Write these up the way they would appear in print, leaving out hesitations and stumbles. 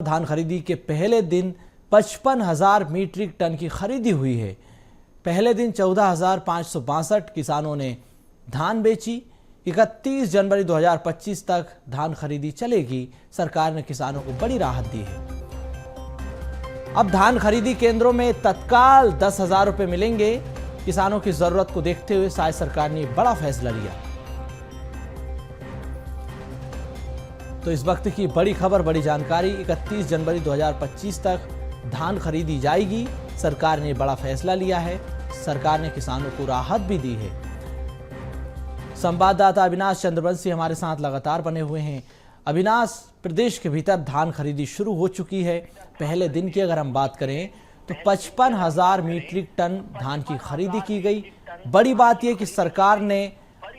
धान खरीदी के पहले दिन 55,000 मीट्रिक टन की खरीदी हुई है। पहले दिन 14,562 किसानों ने धान बेची। 31 जनवरी 2025 तक धान खरीदी चलेगी। सरकार ने किसानों को बड़ी राहत दी है। अब धान खरीदी केंद्रों में तत्काल 10,000 रुपए मिलेंगे। किसानों की जरूरत को देखते हुए साय सरकार ने बड़ा फैसला लिया। तो इस वक्त की बड़ी खबर, बड़ी जानकारी, 31 जनवरी 2025 तक धान खरीदी जाएगी। सरकार ने बड़ा फैसला लिया है। सरकार ने किसानों को राहत भी दी है। संवाददाता अविनाश चंद्रवंशी हमारे साथ लगातार बने हुए हैं। अविनाश, प्रदेश के भीतर धान खरीदी शुरू हो चुकी है। पहले दिन की अगर हम बात करें तो 55,000 मीट्रिक टन धान की खरीदी की गई। बड़ी बात यह कि सरकार ने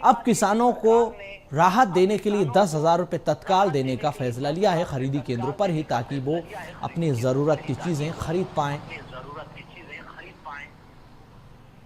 अब किसानों को राहत देने के लिए 10,000 रुपये तत्काल देने का फैसला लिया है खरीदी केंद्रों पर ही, ताकि वो अपनी ज़रूरत की चीज़ें खरीद पाएं।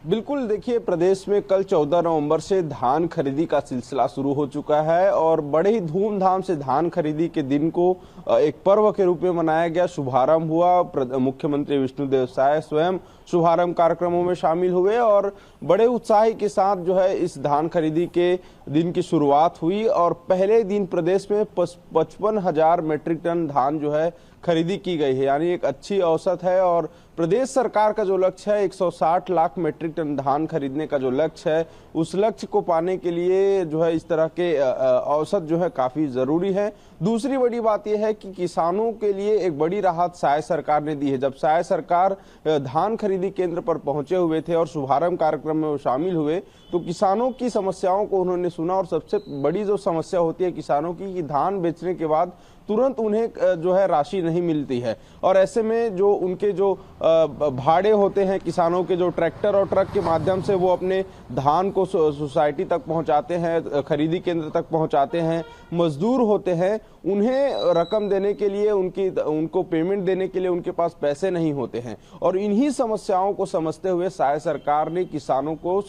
बिल्कुल, देखिए, प्रदेश में कल 14 नवंबर से धान खरीदी का सिलसिला शुरू हो चुका है और बड़े ही धूमधाम से धान खरीदी के दिन को एक पर्व के रूप में मनाया गया। शुभारंभ हुआ, मुख्यमंत्री विष्णुदेव साय स्वयं शुभारंभ कार्यक्रमों में शामिल हुए और बड़े उत्साह के साथ जो है इस धान खरीदी के दिन की शुरुआत हुई और पहले दिन प्रदेश में 55,000 मीट्रिक टन धान जो है खरीदी की गई है, यानी एक अच्छी औसत है। और प्रदेश सरकार का जो लक्ष्य है 160 लाख मीट्रिक टन धान खरीदने का जो लक्ष्य है, उस लक्ष्य को पाने के लिए जो है इस तरह के औसत जो है काफी जरूरी है। दूसरी बड़ी बात यह है कि किसानों के लिए एक बड़ी राहत साय सरकार ने दी है। जब साय सरकार धान खरीदी केंद्र पर पहुंचे हुए थे और शुभारंभ कार्यक्रम में वो शामिल हुए तो किसानों की समस्याओं को उन्होंने सुना और सबसे बड़ी जो समस्या होती है किसानों की कि धान बेचने के बाद तुरंत उन्हें जो है राशि नहीं मिलती है और ऐसे में जो उनके जो भाड़े होते हैं किसानों के, जो ट्रैक्टर और ट्रक के माध्यम से वो अपने धान को सोसाइटी तक पहुंचाते हैं, खरीदी केंद्र तक पहुंचाते हैं, मजदूर होते हैं, उन्हें रकम देने के लिए उनको पेमेंट देने के लिए उनके पास पैसे नहीं होते हैं। और इन्हीं समस्याओं को समझते हुए साय सरकार ने किसानों को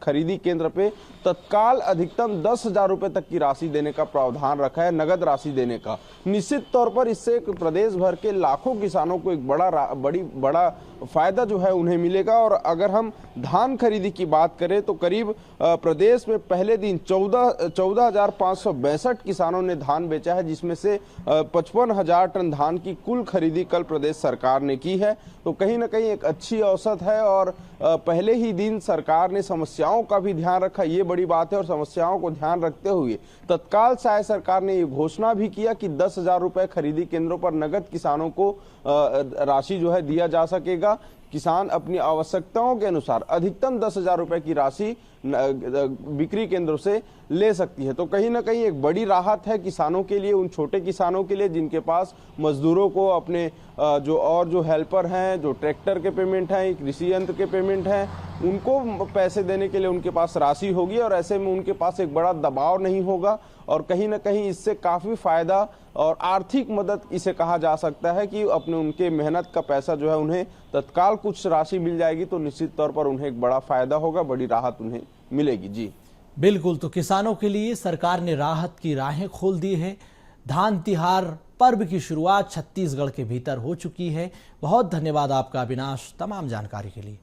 खरीदी केंद्र पे तत्काल अधिकतम 10,000 रुपए तक की राशि देने का प्रावधान रखा है, नगद राशि देने का। निश्चित तौर पर इससे प्रदेश भर के लाखों किसानों को एक बड़ा फायदा जो है उन्हें मिलेगा। और अगर हम धान खरीदी की बात करें तो करीब प्रदेश में पहले दिन 14,562 किसानों ने धान बेचा है, जिसमें से 55,000 टन धान की कुल खरीदी कल प्रदेश सरकार ने की है। तो कहीं ना कहीं एक अच्छी औसत है और पहले ही दिन सरकार ने समस्याओं का भी ध्यान रखा, ये बड़ी बात है। और समस्याओं को ध्यान रखते हुए तत्काल साय सरकार ने ये घोषणा भी किया कि 10,000 रुपए खरीदी केंद्रों पर नगद किसानों को राशि जो है दिया जा सकेगा। किसान अपनी आवश्यकताओं के अनुसार अधिकतम 10,000 रुपए की राशि बिक्री केंद्रों से ले सकती है। तो कहीं ना कहीं एक बड़ी राहत है किसानों के लिए, उन छोटे किसानों के लिए जिनके पास मजदूरों को अपने जो हेल्पर हैं, जो ट्रैक्टर के पेमेंट हैं, कृषि यंत्र के पेमेंट हैं, उनको पैसे देने के लिए उनके पास राशि होगी और ऐसे में उनके पास एक बड़ा दबाव नहीं होगा। और कहीं ना कहीं इससे काफ़ी फायदा और आर्थिक मदद इसे कहा जा सकता है कि अपने उनके मेहनत का पैसा जो है उन्हें तत्काल कुछ राशि मिल जाएगी तो निश्चित तौर पर उन्हें एक बड़ा फायदा होगा, बड़ी राहत उन्हें मिलेगी। जी बिल्कुल, तो किसानों के लिए सरकार ने राहत की राहें खोल दी है। धान तिहार पर्व की शुरुआत छत्तीसगढ़ के भीतर हो चुकी है। बहुत धन्यवाद आपका अविनाश, तमाम जानकारी के लिए।